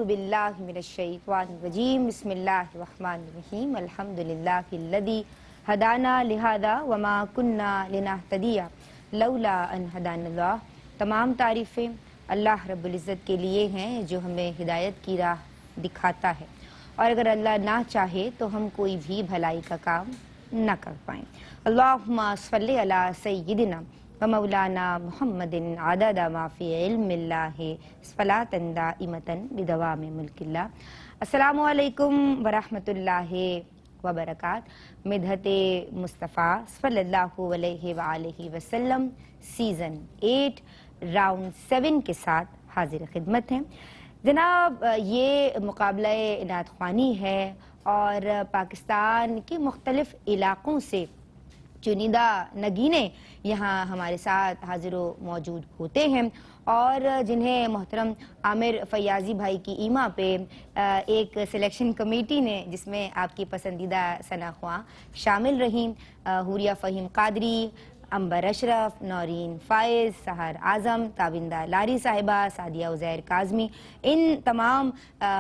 باللہ من الشیطان الرجیم بسم اللہ الرحمن الرحیم الحمدللہ الذی ہدانا لہذا وما کننا لنہتدی لولا ان ہدانا اللہ۔ تمام تعریفیں اللہ رب العزت کے لیے ہیں جو ہمیں ہدایت کی راہ دکھاتا ہے، اور اگر اللہ نہ چاہے تو ہم کوئی بھی بھلائی کا کام نہ کر پائیں۔ اللہم صلی علی سیدنا ومولانا محمد عدد ما فی علم اللہ صلاۃ دائمۃ بدوام ملک اللہ۔ السلام علیکم ورحمۃ اللہ وبرکاتہ۔ مدحت مصطفیٰ صلی اللہ علیہ وآلہ وسلم سیزن 8 راؤنڈ 7 کے ساتھ حاضر خدمت ہیں جناب۔ یہ مقابلہ نعت خوانی ہے اور پاکستان کے مختلف علاقوں سے چنیدہ نگینے یہاں ہمارے ساتھ حاضر و موجود ہوتے ہیں، اور جنہیں محترم عامر فیاضی بھائی کی ایما پہ ایک سلیکشن کمیٹی نے، جس میں آپ کی پسندیدہ ثناءخواں شامل رہیں، حوریہ فہیم قادری، عنبر اشرف، نورین فائز، سحر اعظم، تابندہ لاری صاحبہ، سعدیہ عزیر کاظمی، ان تمام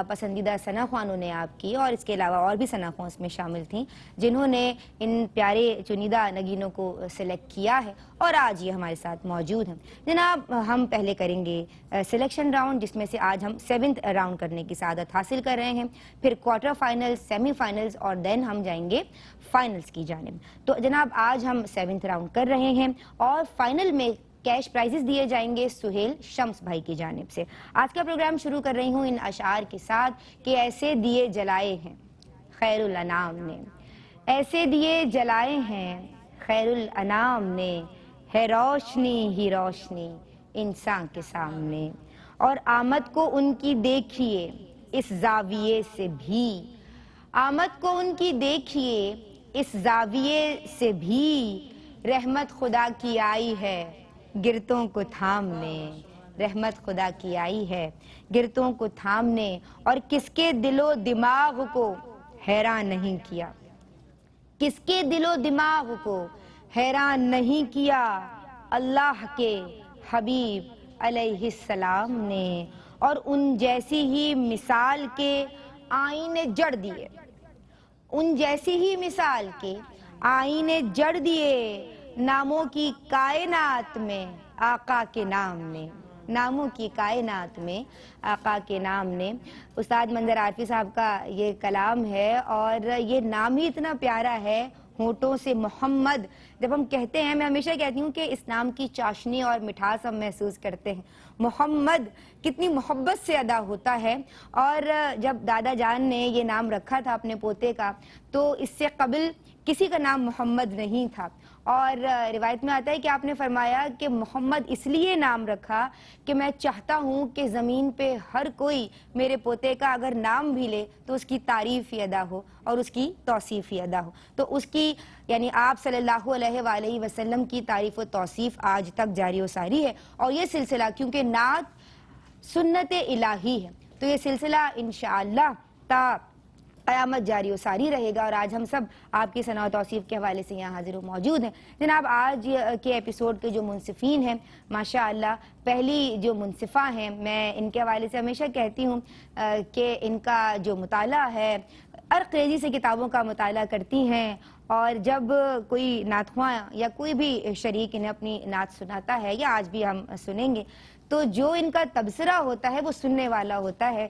پسندیدہ ثناءخوانوں نے آپ کی، اور اس کے علاوہ اور بھی ثناءخواں اس میں شامل تھیں جنہوں نے ان پیارے چنیدہ نگینوں کو سلیکٹ کیا ہے اور آج یہ ہمارے ساتھ موجود ہیں۔ جناب ہم پہلے کریں گے سلیکشن راؤنڈ، جس میں سے آج ہم 7th راؤنڈ کرنے کی سعادت حاصل کر رہے ہیں، پھر کوارٹر فائنل، سیمی فائنلز، اور دین ہم جائیں گے فائنلز کی جانب۔ تو جناب آج ہم 7th راؤنڈ کر رہے ہیں اور فائنل میں کیش پرائزز دیے جائیں گے سہیل شمس بھائی کی جانب سے۔ آج کا پروگرام شروع کر رہی ہوں ان اشعار کے ساتھ کہ ایسے دیے جلائے ہیں خیر الانام نے، ایسے دیے جلائے ہیں خیر الانام نے، ہے روشنی ہی روشنی انسان کے سامنے، اور آمد کو ان کی دیکھیے اس زاویے سے بھی، آمد کو ان کی دیکھیے اس زاویے سے بھی، رحمت خدا کی آئی ہے گرتوں کو تھامنے، رحمت خدا کی آئی ہے گرتوں کو تھامنے، اور کس کے دل و دماغ کو حیران نہیں کیا، کس کے دل و دماغ کو حیران نہیں کیا، اللہ کے حبیب علیہ السلام نے، اور ان جیسی ہی مثال کے آئینے جڑ دیے، ان جیسی ہی مثال کے آئینے جڑ دیے، ناموں کی کائنات میں آقا کے نام نے، ناموں کی کائنات میں آقا کے نام نے۔ استاد منظر عارفی صاحب کا یہ کلام ہے، اور یہ نام ہی اتنا پیارا ہے، ہونٹوں سے محمد جب ہم کہتے ہیں، میں ہمیشہ کہتی ہوں کہ اس نام کی چاشنی اور مٹھاس ہم محسوس کرتے ہیں۔ محمد کتنی محبت سے ادا ہوتا ہے، اور جب دادا جان نے یہ نام رکھا تھا اپنے پوتے کا تو اس سے قبل کسی کا نام محمد نہیں تھا، اور روایت میں آتا ہے کہ آپ نے فرمایا کہ محمد اس لیے نام رکھا کہ میں چاہتا ہوں کہ زمین پہ ہر کوئی میرے پوتے کا اگر نام بھی لے تو اس کی تعریف ہی ادا ہو اور اس کی توصیف ہی ادا ہو۔ تو اس کی یعنی آپ صلی اللہ علیہ وآلہ وسلم کی تعریف و توصیف آج تک جاری و ساری ہے، اور یہ سلسلہ کیونکہ نعت سنت الہی ہے تو یہ سلسلہ انشاءاللہ تا قیامت جاری و ساری رہے گا، اور آج ہم سب آپ کی ثنا و توصیف کے حوالے سے یہاں حاضر و موجود ہیں۔ جناب آج کے ایپیسوڈ کے جو منصفین ہیں ماشاءاللہ، پہلی جو منصفہ ہیں، میں ان کے حوالے سے ہمیشہ کہتی ہوں کہ ان کا جو مطالعہ ہے عرق ریزی سے کتابوں کا مطالعہ کرتی ہیں، اور جب کوئی نعت خواں یا کوئی بھی شریک انہیں اپنی نعت سناتا ہے، یا آج بھی ہم سنیں گے، تو جو ان کا تبصرہ ہوتا ہے وہ سننے والا ہوتا ہے،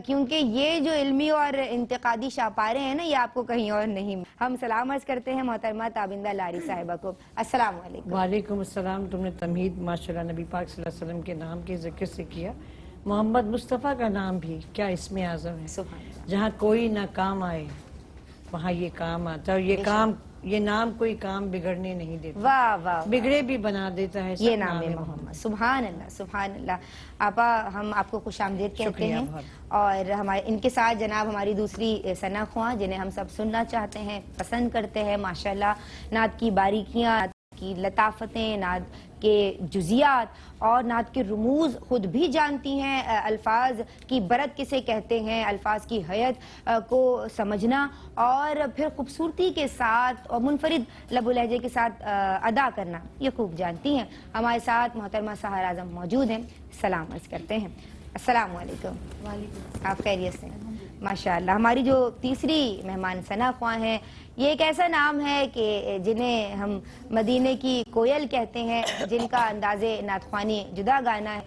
کیونکہ یہ جو علمی اور انتقادی شاپارے ہیں نا، یہ آپ کو کہیں اور نہیں۔ ہم سلام عرض کرتے ہیں محترمہ تابندہ لاری صاحبہ کو۔ السلام علیکم۔ وعلیکم السلام۔ تم نے تمہید ماشاءاللہ نبی پاک صلی اللہ علیہ وسلم کے نام کے ذکر سے کیا۔ محمد مصطفیٰ کا نام بھی کیا اسم اعظم ہے، سبحان اللہ۔ جہاں کوئی نہ کام آئے وہاں یہ کام آتا ہے، اور یہ نام کوئی کام بگڑنے نہیں دیتا، واہ واہ، بگڑے بھی بنا دیتا ہے۔ یہ نام محمد، سبحان اللہ سبحان اللہ۔ آپا ہم آپ کو خوش آمدید کہتے ہیں، اور ہمارے ان کے ساتھ جناب ہماری دوسری ثناءخواں جنہیں ہم سب سننا چاہتے ہیں، پسند کرتے ہیں ماشاءاللہ، نعت کی باریکیاں، نعت کی لطافتیں، نعت کے جزیات اور نعت کے رموز خود بھی جانتی ہیں، الفاظ کی برت کسے کہتے ہیں، الفاظ کی حیت کو سمجھنا، اور پھر خوبصورتی کے ساتھ اور منفرد لب و لہجے کے ساتھ ادا کرنا یہ خوب جانتی ہیں۔ ہمارے ساتھ محترمہ سحر اعظم موجود ہیں، سلام عرض کرتے ہیں۔ السلام علیکم. آپ خیریت سے؟ ماشاءاللہ. ہماری جو تیسری مہمان ثنا خواں ہیں، یہ ایک ایسا نام ہے کہ جنہیں ہم مدینے کی کوئل کہتے ہیں، جن کا انداز نعت خوانی جدا گانا ہے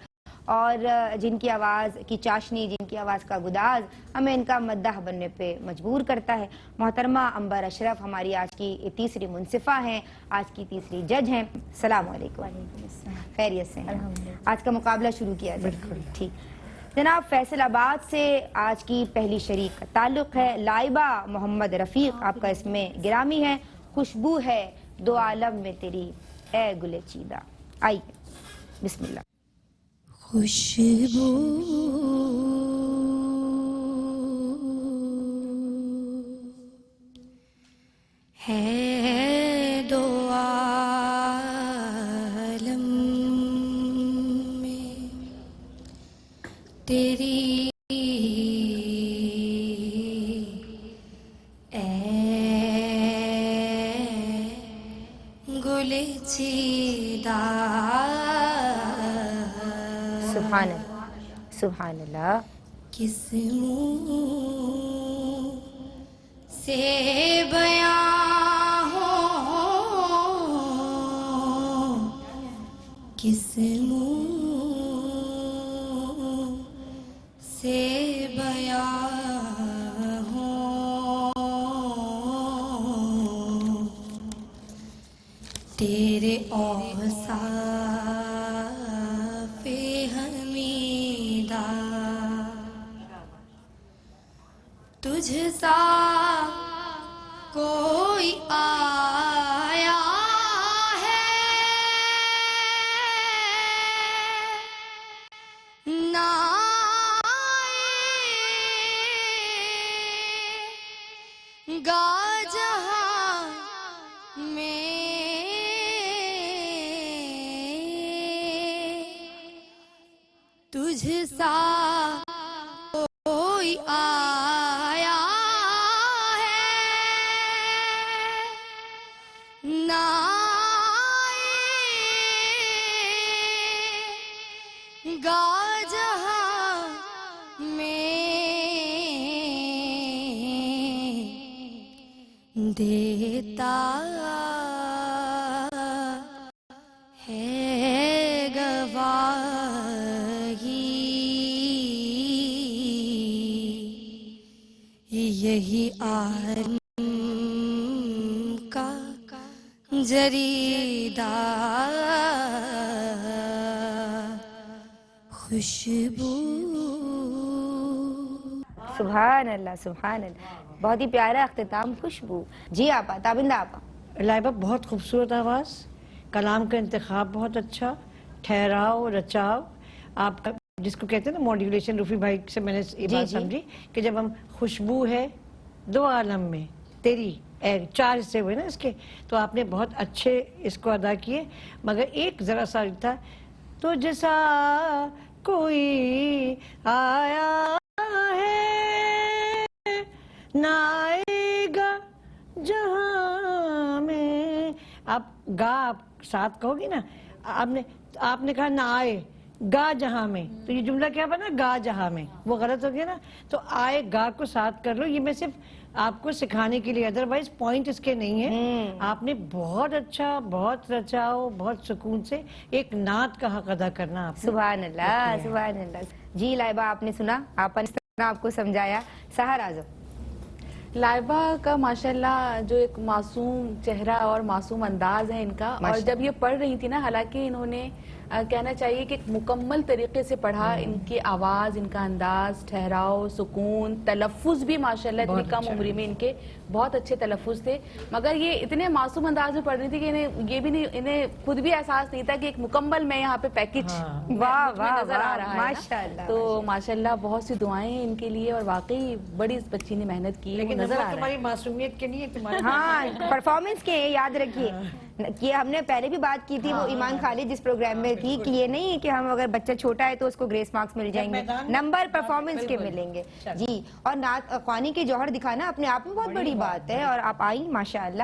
اور جن کی آواز کی چاشنی، جن کی آواز کا گداز ہمیں ان کا مداح بننے پہ مجبور کرتا ہے. محترمہ عنبر اشرف ہماری آج کی تیسری منصفہ ہیں، آج کی تیسری جج ہیں. السلام علیکم. خیریت سے ہیں؟ آج کا مقابلہ شروع کیا جائے. بالکل ٹھیک. جناب فیصل آباد سے آج کی پہلی شریک کا تعلق ہے. لائبہ محمد رفیق آپ کا اسم گرامی ہے. خوشبو ہے دو عالم میں تیری اے گل چیدہ. آئیے بسم اللہ. خوشبو ہے دو عالم میں تیری اے گل چیدہ. سبحان اللہ سبحان اللہ. کس منہ سے بیاں ہو، کس منہ سے بیاں ہو، تیرے اوصاف حمیدہ. تجھ سا کوئی آیا ہے نہ آئے گا جہاں میں. تجھ سا کوئی آیا ہے نہ آئے گا جہاں میں. دیتا ہے گواہی یہی عالم کا جریدہ. خوشبو. سبحان اللہ سبحان اللہ. بہت ہی پیارا اختتام. خوشبو. جی آپا تابندہ آپا. لائبہ بہت خوبصورت آواز، کلام کا انتخاب بہت اچھا، ٹھہراؤ رچاؤ. آپ کا جس کو کہتے ہیں نا ماڈیولیشن، رفیع بھائی سے میں نے یہ بات سمجھی کہ جب ہم خوشبو ہے دو عالم میں تیری، چار حصے ہوئے نا اس کے، تو آپ نے بہت اچھے اس کو ادا کیے. مگر ایک ذرا سا تھا، تجھ سا کوئی آیا ہے نہ آئے گا جہاں میں. آپ گا آپ ساتھ کہو گی نا، آپ نے کہا نہ آئے گا جہاں میں، تو یہ جملہ کیا بنا گا جہاں میں، وہ غلط ہو گیا نا. تو آئے گا کو ساتھ کر لو. یہ میں صرف آپ کو سکھانے کے لیے، ادروائز پوائنٹ اس کے نہیں ہے. آپ نے بہت اچھا، بہت رچاؤ، بہت سکون سے ایک نعت کا حق ادا کرنا. آپ سبحان اللہ سبحان اللہ. جی لائبہ آپ نے سنا، آپ نے آپ کو سمجھایا. سحر اعظم. لائبہ کا ماشاءاللہ جو ایک معصوم چہرہ اور معصوم انداز ہے ان کا، اور جب یہ پڑھ رہی تھی نا، حالانکہ انہوں نے کہنا چاہیے کہ ایک مکمل طریقے سے پڑھا. ان کی آواز، ان کا انداز، ٹھہراؤ، سکون، تلفظ بھی ماشاءاللہ اتنی کم عمری میں ان کے بہت اچھے تلفظ تھے. مگر یہ اتنے معصوم انداز میں پڑھ رہی تھی کہ یہ بھی نہیں، انہیں خود بھی احساس نہیں تھا کہ ایک مکمل میں یہاں پہ پیکج نظر آ رہا ہے. تو ماشاءاللہ بہت سی دعائیں ہیں ان کے لیے، اور واقعی بڑی اس بچی نے محنت کی. لیکن نظر تمہاری معصومیت کے نہیں، تمہاری ہاں پرفارمنس کے یاد رکھیے. یہ ہم نے پہلے بھی بات کی تھی، وہ ایمان خالد جس پروگرام میں تھی، کہ یہ نہیں کہ ہم اگر بچہ چھوٹا ہے تو اس کو گریس مارکس مل جائیں گے، نمبر پرفارمنس کے ملیں گے. جی، اور نعت خوانی کے جوہر دکھانا اپنے آپ میں بہت بڑی بات ہے. اور آپ آئی ماشاءاللہ.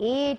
8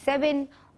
7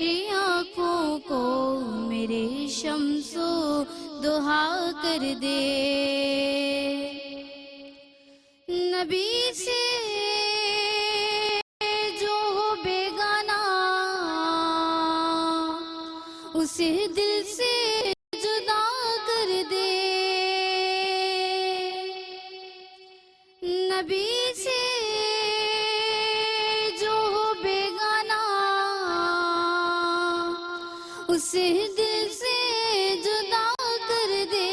آنکھوں کو میرے شمس و دہا کر دے. نبی سے جو ہو بیگانہ اسے دل سے جدا کر دے. نبی سے جو ہو بیگانہ اسے دل سے جدا کر دے.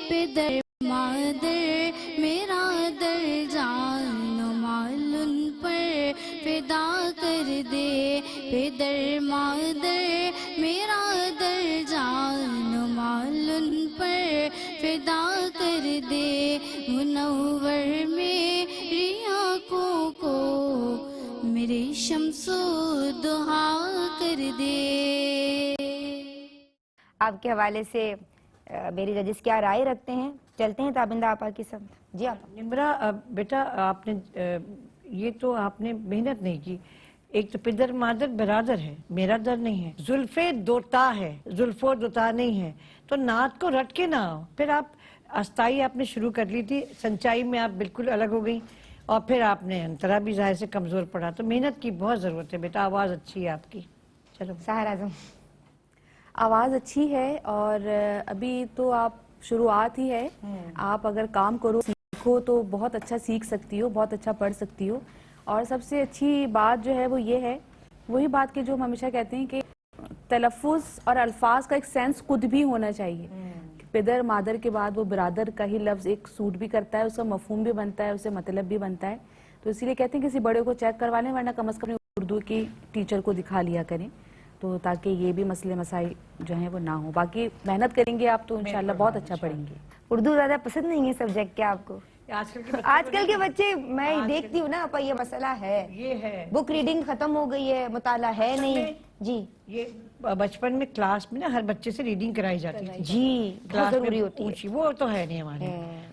پدر مادر میرا در جان و مال ان پر فدا کر دے. پدر مادر میرا در جان و مال ان پر فدا کر دے. منور میری آنکھوں کو میرے شمس و دہا کر دے. آپ کے حوالے سے میری ججز کیا رائے رکھتے ہیں؟ چلتے ہیں تابندہ آپا کی سمت. جی آپا. نمرا بیٹا آپ نے یہ تو آپ نے محنت نہیں کی. ایک تو پدر مادر برادر ہے، میرا در نہیں ہے. زلف دوتا ہے، زلف و دوتا نہیں ہے. تو نعت کو رٹ کے نہ آؤ. پھر آپ استائی آپ نے شروع کر لی تھی، سنچائی میں آپ بالکل الگ ہو گئی، اور پھر آپ نے انترا بھی ظاہر سے کمزور پڑا. تو محنت کی بہت ضرورت ہے بیٹا. آواز اچھی ہے آپ کی. چلو سحر اعظم. آواز اچھی ہے اور ابھی تو آپ شروعات ہی ہے. آپ اگر کام کرو سیکھو تو بہت اچھا سیکھ سکتی ہو، بہت اچھا پڑھ سکتی ہو. اور سب سے اچھی بات جو ہے وہ یہ ہے، وہی بات کہ جو ہم ہمیشہ کہتے ہیں کہ تلفظ اور الفاظ کا ایک سینس خود بھی ہونا چاہیے. پدر مادر کے بعد وہ برادر کا ہی لفظ ایک سوٹ بھی کرتا ہے، اس کا مفہوم بھی بنتا ہے، اسے مطلب بھی بنتا ہے. تو اسی لیے کہتے ہیں کسی بڑے کو چیک کروا لیں، ورنہ کم از کم اردو کی ٹیچر کو دکھا لیا کریں، تو تاکہ یہ بھی مسئلے مسائل جو ہیں وہ نہ ہوں. باقی محنت کریں گے آپ تو انشاءاللہ بہت اچھا پڑھیں گے. اردو زیادہ پسند نہیں ہے سبجیکٹ کیا آپ کو؟ آج کل کے بچے میں دیکھتی ہوں نا، یہ مسئلہ ہے. یہ ہے بک ریڈنگ ختم ہو گئی ہے، مطالعہ ہے نہیں. جی یہ بچپن میں کلاس میں نا ہر بچے سے ریڈنگ کرائی جاتی تھی. جی بہت ضروری ہوتی ہے. وہ تو ہے نہیں ہمارے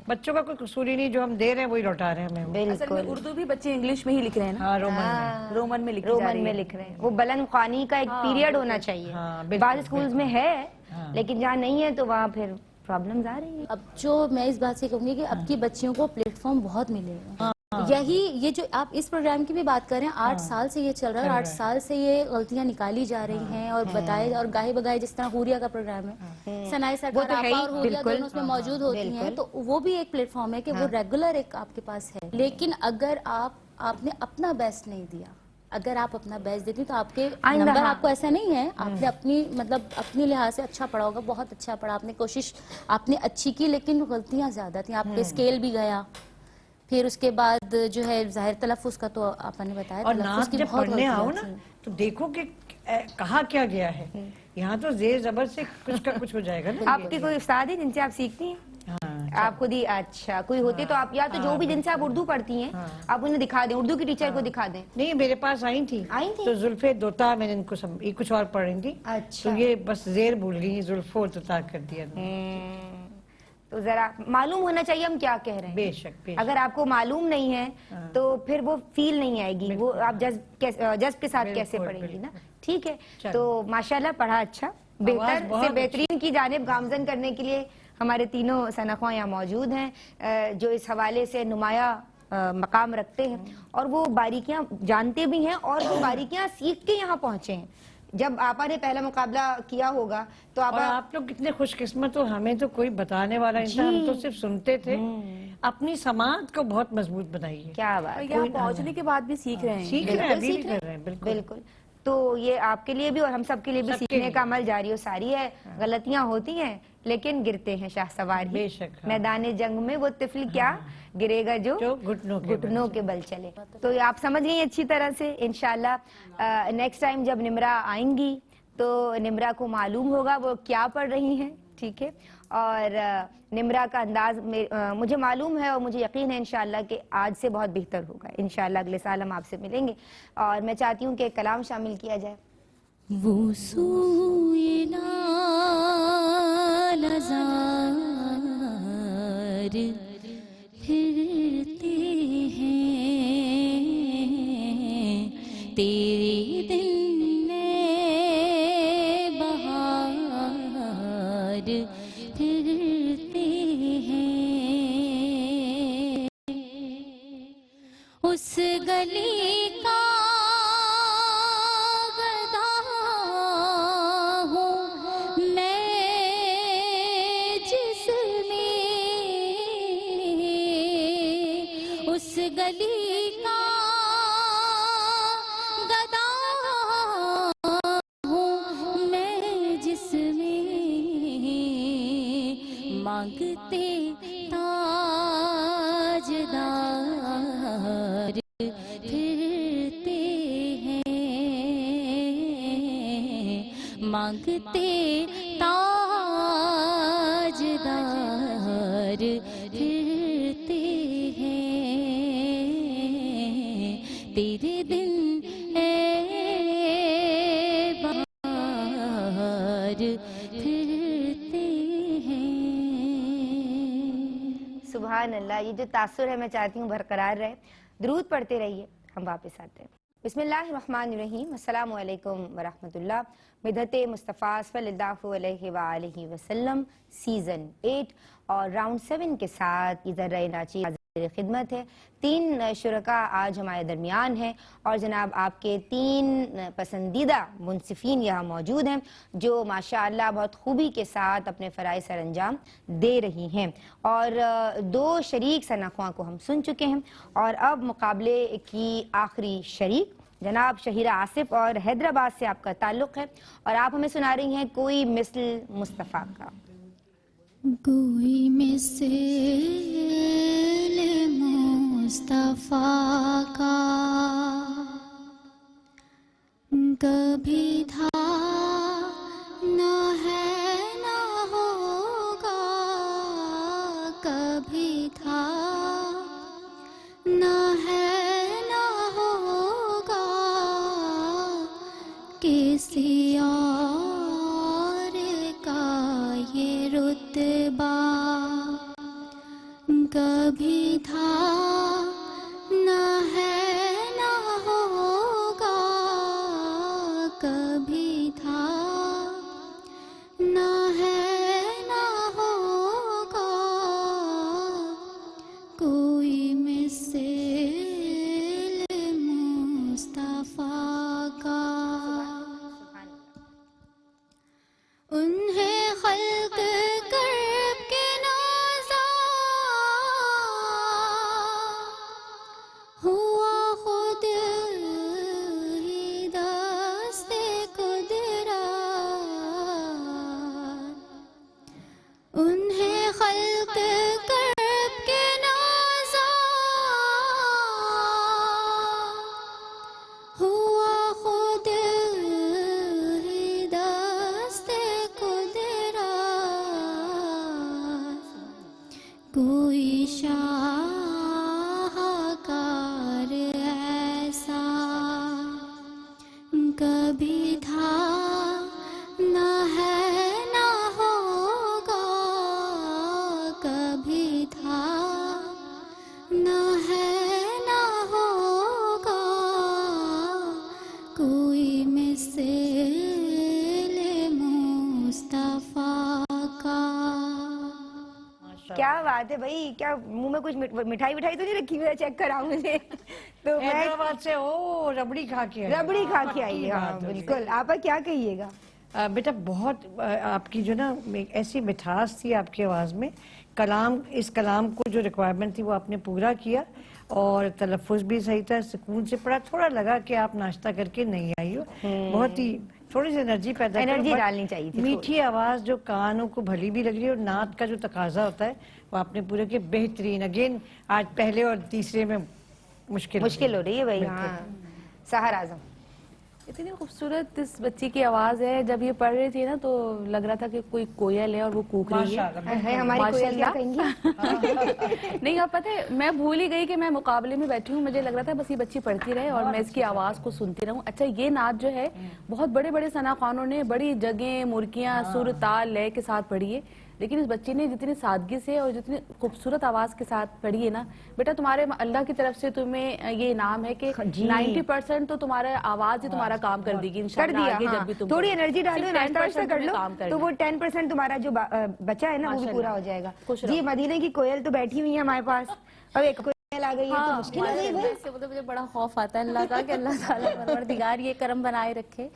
بچوں کا کوئی قصور ہی نہیں. جو ہم دے رہے ہیں وہی لوٹا رہے ہیں ہمیں. اصل میں اردو بھی بچے انگلش میں ہی لکھ رہے ہیں نا. ہاں رومن میں رومن میں لکھ رہے ہیں. وہ بلند خوانی کا ایک پیریڈ ہونا چاہیے. بعض اسکولز میں ہے لیکن جہاں نہیں ہے تو وہاں پھر پرابلمز آ رہی ہیں. اب جو میں اس بات سے کہوں گی کہ اب کی بچیوں کو پلیٹ فارم بہت ملے گا. یہی یہ جو آپ اس پروگرام کی بھی بات کر رہے ہیں، 8 سال سے یہ چل رہا ہے اور 8 سال سے یہ غلطیاں نکالی جا رہی ہیں اور بتائے اور گاہے بگائے. جس طرح حوریہ کا پروگرام ہے، ثناء سرکار آپا اور حوریہ دونوں اس میں موجود ہوتی ہیں، تو وہ بھی ایک پلیٹ فارم ہے کہ وہ ریگولر ایک آپ کے پاس ہے. لیکن اگر آپ نے اپنا بیسٹ نہیں دیا، اگر آپ اپنا بیسٹ دیتی تو آپ کے نمبر آپ کو ایسا نہیں ہے. آپ نے اپنی مطلب اپنی لحاظ سے اچھا پڑھا ہوگا، بہت اچھا پڑھا آپ نے، کوشش آپ نے اچھی کی، لیکن غلطیاں زیادہ تھیں. آپ کے اسکیل بھی گیا. پھر اس کے بعد جو ہے ظاہر تلفظ کا تو آپ نے بتایا. اور نعت جب پڑھنے آؤ نا تو دیکھو کہ کہا کیا گیا ہے. یہاں تو زیر زبر سے کچھ کا کچھ ہو جائے گا نا. آپ کے کوئی استاد ہیں جن سے آپ سیکھتی ہیں؟ آپ خود ہی اچھا کوئی ہوتے تو آپ یا تو جو بھی جن سے آپ اردو پڑھتی ہیں آپ انہیں دکھا دیں، اردو کی ٹیچر کو دکھا دیں. نہیں میرے پاس آئی تھی تو زلف دوتا میں نے ان کو یہ کچھ اور پڑھ رہی تھی. اچھا تو یہ بس زیر بھول گئی، زلف و دوتا کر دیا. تو ذرا معلوم ہونا چاہیے ہم کیا کہہ رہے ہیں. بے شک اگر آپ کو معلوم نہیں ہے تو پھر وہ فیل نہیں آئے گی، وہ آپ جذب کے ساتھ کیسے پڑھیں گی نا. ٹھیک ہے. تو ماشاءاللہ پڑھا اچھا، بہتر سے بہترین کی جانب گامزن کرنے کے لیے ہمارے تینوں ثناخواں یہاں موجود ہیں جو اس حوالے سے نمایاں مقام رکھتے ہیں اور وہ باریکیاں جانتے بھی ہیں اور وہ باریکیاں سیکھ کے یہاں پہنچے ہیں. جب آپا نے پہلا مقابلہ کیا ہوگا تو آپ لوگ کتنے خوش قسمت ہو، ہمیں تو کوئی بتانے والا انسان، ہم تو صرف سنتے تھے. اپنی سماعت کو بہت مضبوط بنائیے. کیا بات. یہاں پہنچنے کے بعد بھی سیکھ رہے ہیں. بالکل. تو یہ آپ کے لیے بھی اور ہم سب کے لیے بھی سیکھنے کا عمل جاری و ساری ہے. غلطیاں ہوتی ہیں لیکن گرتے ہیں شاہ سوار ہی. میدان جنگ میں وہ طفل کیا گرے گا جو گھٹنوں کے بل چلے. تو یہ آپ سمجھ گئی اچھی طرح سے. انشاءاللہ نیکسٹ ٹائم جب نمرا آئیں گی تو نمرا کو معلوم ہوگا وہ کیا پڑھ رہی ہیں. ٹھیک ہے. اور نمرا کا انداز مجھے معلوم ہے اور مجھے یقین ہے انشاءاللہ کہ آج سے بہت بہتر ہوگا. انشاءاللہ اگلے سال ہم آپ سے ملیں گے اور میں چاہتی ہوں کہ کلام شامل کیا جائے. وہ سوئے نظار پھرتے ہیں تیرے دل نے پھرتے ہیں اس گلی کا گدا ہوں میں جس میں اس گلی کا گدا ہوں میں جس میں مانگتے تاجدار پھرتے ہیں مانگتے تاجدار پھرتے ہیں تیرے دن اے بہار پھرتے ہیں. سبحان اللہ. یہ جو تاثر ہے میں چاہتی ہوں برقرار رہے. درود پڑھتے رہیے. ہم واپس آتے ہیں. بسم اللہ الرحمن الرحیم. السلام علیکم ورحمۃ اللہ. مدحت مصطفیٰ صلی اللہ علیہ وآلہ وسلم سیزن 8 اور راؤنڈ 7 کے ساتھ ادھر رہے ناچی خدمت ہے. 3 شرکاء آج ہمارے درمیان ہیں اور جناب آپ کے 3 پسندیدہ منصفین یہاں موجود ہیں جو ماشاءاللہ بہت خوبی کے ساتھ اپنے فرائض سر انجام دے رہی ہیں. اور 2 شریک ثناخواں کو ہم سن چکے ہیں اور اب مقابلے کی آخری شریک جناب شہیرہ آصف اور حیدرآباد سے آپ کا تعلق ہے اور آپ ہمیں سنا رہی ہیں کوئی مثل مصطفیٰ کا. کوئی مثل مصطفیٰ کا کبھی تھا نہ ہے نہ ہوگا کبھی تھا نہ ہے نہ ہوگا کسی اور کا یہ رتبہ کبھی تھا نہ ہے نہ ہوگا کبھی تھا نہ ہے نہ ہوگا کوئی مثل مصطفیٰ کا. انہیں خلق کرب کے نازا ہوا خود ہی دست قدرت. انہیں خلق کرب کے نازا ہوا خود ہی دست قدرت. کوئی شاہکار ایسا کبھی تھا نہ ہے نہ ہوگا کبھی تھا نہ ہے نہ ہوگا کوئی مثل مصطفیٰ کا. کیا بات ہے بھائی. کیا منہ میں کچھ مٹھائی وٹھائی تو نہیں رکھی ہوئی ہے؟ چیک کراؤں مجھے. تو میں حیدرآباد سے ربڑی کھا کے آئی. ربڑی کھا کے آئی. ہاں بالکل. آپ کیا کہیے گا؟ بیٹا بہت آپ کی جو نا ایسی مٹھاس تھی آپ کی آواز میں. اس کلام کو جو ریکوائرمنٹ تھی وہ آپ نے پورا کیا اور تلفظ بھی صحیح تھا. سکون سے پڑھا. تھوڑا لگا کہ آپ ناشتہ کر کے نہیں آئی ہو. بہت ہی تھوڑی سی انرجی پیدا انرجی ڈالنی چاہیے تھی. میٹھی آواز جو کانوں کو بھلی بھی لگ رہی ہے اور نعت کا جو تقاضا ہوتا ہے وہ آپ نے پورے کے بہترین. اگین آج پہلے اور تیسرے میں مشکل ہو رہی ہے بھائی. ہاں سحر اعظم. اتنی خوبصورت اس بچی کی آواز ہے. جب یہ پڑھ رہی تھی نا تو لگ رہا تھا کہ کوئی کوئل ہے اور وہ کوک رہی ہے. ہماری کوئل کیا کہیں گی؟ نہیں آپ پتہ ہے میں بھول ہی گئی کہ میں مقابلے میں بیٹھی ہوں. مجھے لگ رہا تھا بس یہ بچی پڑھتی رہے اور میں اس کی آواز کو سنتی رہوں. اچھا یہ نعت جو ہے بہت بڑے بڑے ثنا خوانوں نے بڑی جگہیں مرکیاں سر تال لے کے ساتھ پڑھی ہے. لیکن اس بچی نے جتنی سادگی سے اور جتنی خوبصورت آواز کے ساتھ پڑھی ہے نا بیٹا, تمہارے اللہ کی طرف سے تمہیں یہ انعام ہے کہ 90% تو تمہارا آواز ہی تمہارا کام کر دی گی انشاءاللہ. آگے جب بھی تم تھوڑی انرجی ڈالو, ناشتہ واشتہ کر لو تو وہ 10% تمہارا جو بچا ہے نا وہ بھی پورا ہو جائے گا. جی مدینے کی کوئل تو بیٹھی ہوئی ہے ہمارے پاس, اب ایک کوئل آ گئی ہے تو مشکل ہو گئی بھائی. سے مجھے بڑا خوف آتا ہے اللہ کا کہ اللہ تعالیٰ پروردگار یہ کرم بنائے رکھے.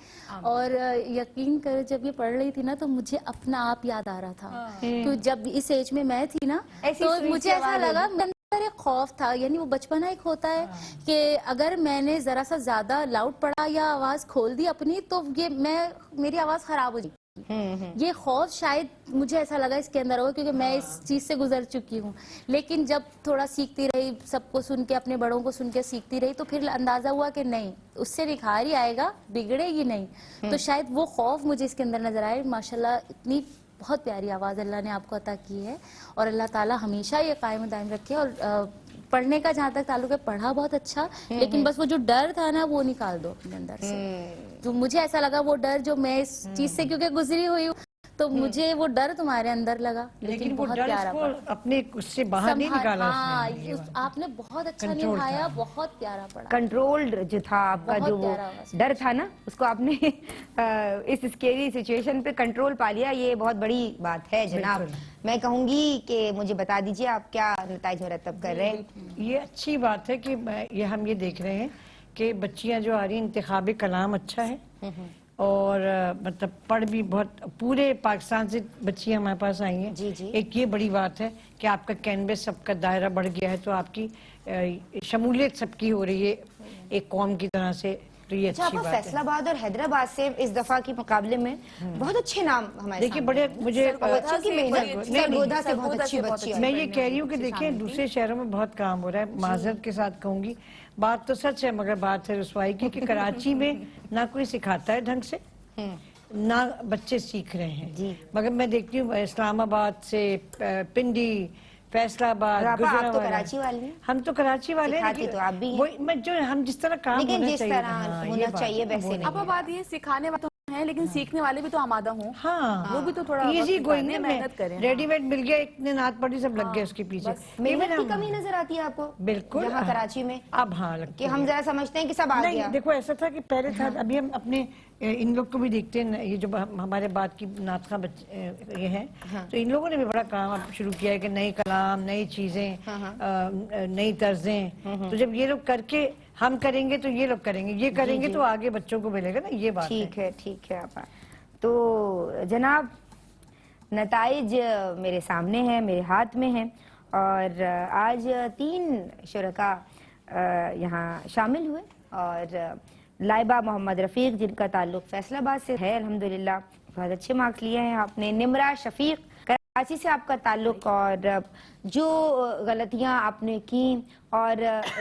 اور یقین کر جب یہ پڑھ رہی تھی نا تو مجھے اپنا آپ یاد آ رہا تھا کہ جب اس ایج میں تھی نا تو مجھے ایسا لگا ایک خوف تھا, یعنی وہ بچپنا ایک ہوتا ہے کہ اگر میں نے ذرا سا زیادہ لاؤڈ پڑھا یا آواز کھول دی اپنی تو یہ میری آواز خراب ہو جائے. یہ خوف شاید مجھے ایسا لگا اس کے اندر ہوگا کیونکہ میں اس چیز سے گزر چکی ہوں. لیکن جب تھوڑا سیکھتی رہی, سب کو سن کے, اپنے بڑوں کو سن کے سیکھتی رہی تو پھر اندازہ ہوا کہ نہیں, اس سے نکھار ہی آئے گا, بگڑے گی نہیں. تو شاید وہ خوف مجھے اس کے اندر نظر آئے. ماشاءاللہ اتنی بہت پیاری آواز اللہ نے آپ کو عطا کی ہے اور اللہ تعالیٰ ہمیشہ یہ قائم و دائم رکھے. اور پڑھنے کا جہاں تک تعلق ہے, پڑھا بہت اچھا, لیکن بس وہ جو ڈر تھا نا وہ نکال دو اپنے اندر سے. تو مجھے ایسا لگا وہ ڈر جو میں اس چیز سے کیونکہ گزری ہوئی ہوں تو مجھے وہ ڈر تمہارے اندر لگا, لیکن بہت پیارا پڑھا. اپنے اس سے باہر نہیں نکالا. ہاں آپ نے بہت اچھا نبھایا, بہت پیارا پڑھا. کنٹرولڈ جو تھا آپ کا, جو وہ ڈر تھا نا اس کو آپ نے اس اسکیری سچویشن پہ کنٹرول پا لیا. یہ بہت بڑی بات ہے جناب. میں کہوں گی کہ مجھے بتا دیجئے آپ کیا نتائج مرتب کر رہے ہیں. یہ اچھی بات ہے کہ ہم یہ دیکھ رہے ہیں کہ بچیاں جو آ رہی ہیں انتخاب کلام اچھا ہے اور مطلب پڑھ بھی بہت, پورے پاکستان سے بچیاں ہمارے پاس آئی ہیں. ایک یہ بڑی بات ہے کہ آپ کا کینوس, سب کا دائرہ بڑھ گیا ہے, تو آپ کی شمولیت سب کی ہو رہی ہے ایک قوم کی طرح سے. تو یہ اچھی بات ہے. فیصل آباد اور حیدرآباد سے اس دفعہ کے مقابلے میں بہت اچھے نام ہمارے دیکھیے بڑے, مجھے سرگودا سے بہت اچھی بچی. میں یہ کہہ رہی ہوں کہ دیکھیں دوسرے شہروں میں بہت کام ہو رہا ہے. معذرت کے ساتھ کہوں گی, بات تو سچ ہے مگر بات ہے رسوائی کی کہ کراچی میں نہ کوئی سکھاتا ہے ڈھنگ سے, نہ بچے سیکھ رہے ہیں. مگر میں دیکھتی ہوں اسلام آباد سے, پنڈی, فیصل آباد, آپ تو کراچی والے ہیں. ہم تو کراچی والے ہیں, تو آپ بھی جو ہم جس طرح کام ہونا چاہیے ویسے نہیں. اب بات یہ سکھانے والے ہیں لیکن سیکھنے والے بھی تو آمادہ ہوں. ہاں وہ بھی تو تھوڑا ایزی گوئنگ, محنت کریں. ریڈی میڈ مل گیا, ایک نے نعت پڑھی, سب لگ گئے اس کے پیچھے. محنت کی کمی نظر آتی ہے آپ کو بالکل یہاں کراچی میں؟ اب ہاں کہ ہم ذرا سمجھتے ہیں کہ سب آ گیا. دیکھو ایسا تھا کہ پہلے تھا, ابھی ہم اپنے ان لوگ کو بھی دیکھتے ہیں, یہ جو ہمارے بعد کی نعت خواں یہ ہیں, تو ان لوگوں نے بھی بڑا کام شروع کیا ہے کہ نئے کلام, نئی چیزیں, نئی طرزیں. تو جب یہ لوگ کر کے ہم کریں گے تو یہ لوگ کریں گے, یہ کریں گے تو آگے بچوں کو ملے گا نا. یہ بات ٹھیک ہے, ٹھیک ہے. تو جناب نتائج میرے سامنے ہیں, میرے ہاتھ میں ہیں, اور آج 3 شرکاء یہاں شامل ہوئے. اور لائبہ محمد رفیق جن کا تعلق فیصل آباد سے ہے, الحمدللہ بہت اچھے مارکس لیے ہیں آپ نے. نمرہ شفیق کراچی سے آپ کا تعلق, اور جو غلطیاں آپ نے کی اور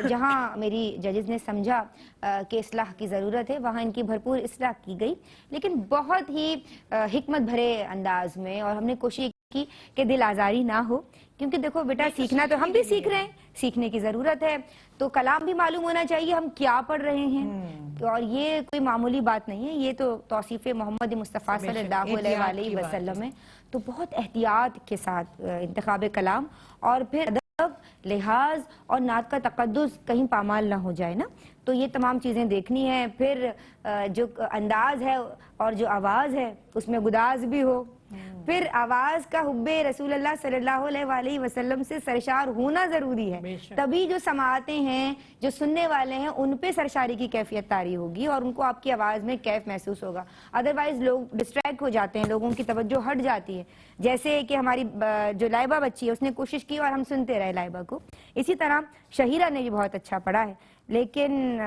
جہاں میری ججز نے سمجھا کہ اصلاح کی ضرورت ہے وہاں ان کی بھرپور اصلاح کی گئی, لیکن بہت ہی حکمت بھرے انداز میں. اور ہم نے کوشش کی کہ دل آزاری نہ ہو, کیونکہ دیکھو بیٹا سیکھنا تو ہم بھی سیکھ رہے ہیں, سیکھنے کی ضرورت ہے, تو کلام بھی معلوم ہونا چاہیے ہم کیا پڑھ رہے ہیں. اور یہ کوئی معمولی بات نہیں ہے, یہ تو توصیف محمد مصطفیٰ صلی اللہ علیہ وسلم ہے. تو بہت احتیاط کے ساتھ انتخاب کلام, اور پھر ادب, لحاظ اور نعت کا تقدس کہیں پامال نہ ہو جائے نا. تو یہ تمام چیزیں دیکھنی ہیں. پھر جو انداز ہے اور جو آواز ہے اس میں گداز بھی ہو. پھر آواز کا حب رسول اللہ صلی اللہ علیہ وسلم سے سرشار ہونا ضروری ہے, تبھی جو سماعتیں ہیں, جو سننے والے ہیں, ان پہ سرشاری کی کیفیت طاری ہوگی اور ان کو آپ کی آواز میں کیف محسوس ہوگا. ادروائز لوگ ڈسٹریکٹ ہو جاتے ہیں, لوگوں کی توجہ ہٹ جاتی ہے. جیسے کہ ہماری جو لائبہ بچی ہے اس نے کوشش کی اور ہم سنتے رہے لائبہ کو. اسی طرح شہیرہ نے بھی بہت اچھا پڑھا ہے, لیکن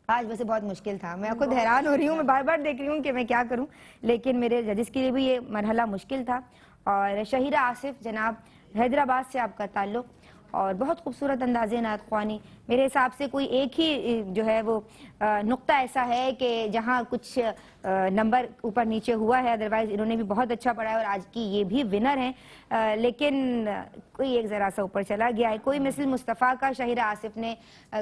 آج ویسے بہت مشکل تھا. میں خود حیران ہو رہی ہوں, میں بار بار دیکھ رہی ہوں کہ میں کیا کروں, لیکن میرے ججز کے لیے بھی یہ مرحلہ مشکل تھا. اور شہیرہ آصف جناب حیدرآباد سے آپ کا تعلق, اور بہت خوبصورت انداز نعت خوانی. میرے حساب سے کوئی ایک ہی جو ہے وہ نقطہ ایسا ہے کہ جہاں کچھ نمبر اوپر نیچے ہوا ہے, ادروائز انہوں نے بھی بہت اچھا پڑھا ہے اور آج کی یہ بھی ونر ہیں. لیکن کوئی ایک ذرا سا اوپر چلا گیا ہے. کوئی مثل مصطفیٰ کا شہیرہ آصف نے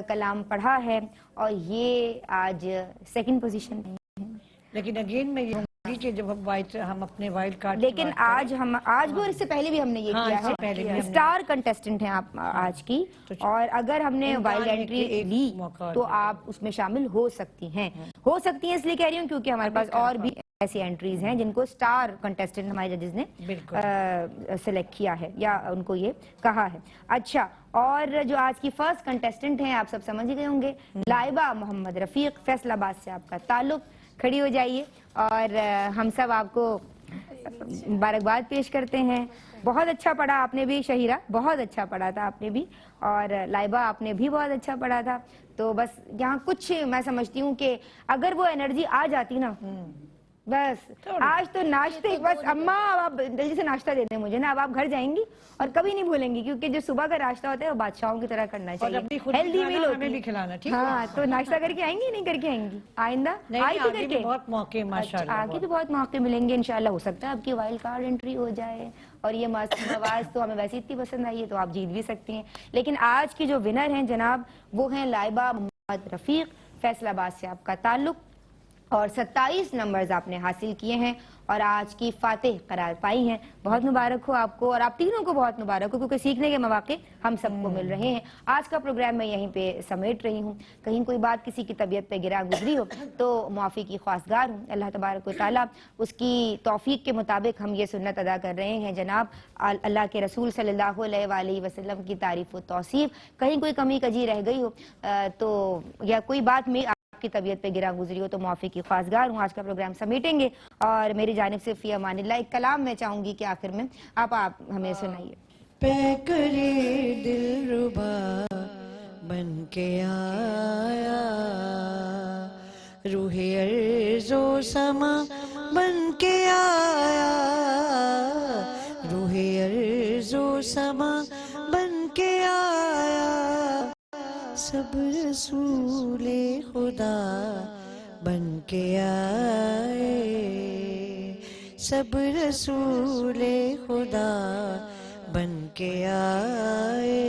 کلام پڑھا ہے اور یہ آج 2nd پوزیشن. لیکن اگین میں یہ تھی کہ جب ہم اپنے وائلڈ کارڈ، لیکن آج بھی اور اس سے پہلے بھی ہم نے یہ کیا ہے، اسٹار کنٹیسٹنٹ ہیں آپ آج کی، اور اگر ہم نے وائلڈ انٹری لی تو آپ اس میں شامل ہو سکتی ہیں اس لیے کہہ رہی ہوں کیونکہ ہمارے پاس اور بھی ایسی انٹریز ہیں جن کو سٹار کنٹیسٹنٹ ہمارے ججز نے سلیکٹ کیا ہے یا ان کو یہ کہا ہے. اچھا، اور جو آج کی فرسٹ کنٹیسٹنٹ ہیں آپ سب سمجھ گئے ہوں گے، لائبہ محمد رفیق، فیصل آباد سے آپ کا تعلق. کھڑی ہو جائیے اور ہم سب آپ کو مبارکباد پیش کرتے ہیں. بہت اچھا پڑھا آپ نے بھی شہیرہ، بہت اچھا پڑھا تھا آپ نے بھی، اور لائبہ آپ نے بھی بہت اچھا پڑھا تھا. تو بس یہاں کچھ میں سمجھتی ہوں کہ اگر وہ انرجی آ جاتی نا، بس آج تو ناشتے، بس اماں اب آپ جلدی سے ناشتہ دے دیں مجھے نا، اب آپ گھر جائیں گی اور کبھی نہیں بھولیں گی، کیونکہ جو صبح کا ناشتہ ہوتا ہے وہ بادشاہوں کی طرح کرنا چاہیے، ہیلدی میل ہوتی ہے. ہاں، تو ناشتہ کر کے آئیں گی نہیں کر کے آئیں گی آئندہ؟ آگے بھی بہت موقع ماشاءاللہ، آگے بھی بہت موقع ملیں گے انشاءاللہ. ہو سکتا ہے آپ کی وائلڈ کارڈ انٹری ہو جائے، اور یہ معصوم آواز تو ہمیں ویسے اتنی پسند آئی ہے تو آپ جیت بھی سکتی ہیں. لیکن آج کی جو ونر ہیں جناب وہ ہیں لائبہ محمد رفیق، فیصل آباد سے آپ کا تعلق، اور 27 نمبرز آپ نے حاصل کیے ہیں اور آج کی فاتح قرار پائی ہیں. بہت مبارک ہو آپ کو، اور آپ تینوں کو بہت مبارک ہو، کیونکہ سیکھنے کے مواقع ہم سب کو مل رہے ہیں. آج کا پروگرام میں یہیں پہ سمیٹ رہی ہوں. کہیں کوئی بات کسی کی طبیعت پہ گرا گزری ہو تو معافی کی خواستگار ہوں. اللہ تبارک و تعالیٰ اس کی توفیق کے مطابق ہم یہ سنت ادا کر رہے ہیں جناب، اللہ کے رسول صلی اللہ علیہ وآلہ وسلم کی تعریف و توصیف. کہیں کوئی کمی کجی رہ گئی ہو تو یا کوئی بات میں کی طبیعت پہ گرا گزری ہو تو معافی کی خواستگار ہوں. آج کا پروگرام سمیٹیں گے اور میری جانب سے فی امان اللہ ایک کلام میں چاہوں گی کہ آخر میں آپ ہمیں سنائیے. پے کرے دل ربا بن کے آیا، روح ارض و سما بن کے آیا، روح ارض و سما بن کے آیا، سب رسول خدا بن کے آئے، سب رسول خدا بن کے آئے،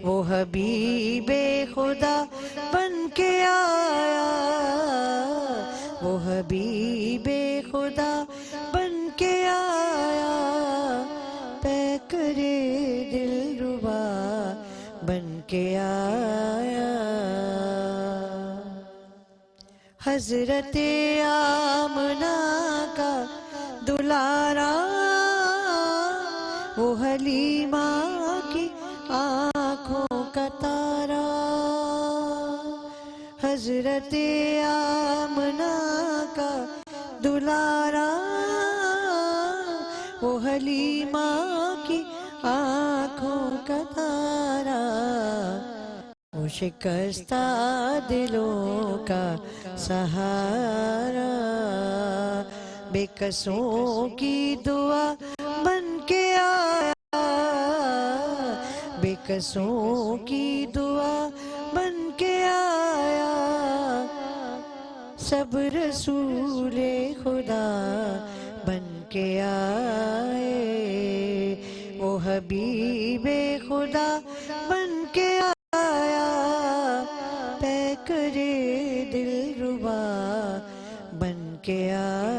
وہ حبیب خدا بن کے آیا، وہ حبیب خدا بن کے آیا، پے کرے دل ربا بن کے آیا. حضرت آمنہ کا دلارا، وہ حلیمہ کی آنکھوں کا تارا، حضرت آمنہ کا دلارا، وہ حلیمہ کی آنکھوں کا تارا، وہ شکستہ دلوں کا سہارا، بے کسوں کی دعا بن کے آیا، بے کسوں کی دعا بن کے آیا، سب رسول خدا بن کے آئے، وہ حبیب خدا بن کے آیا، پے کرے دل ربا بن کے آیا.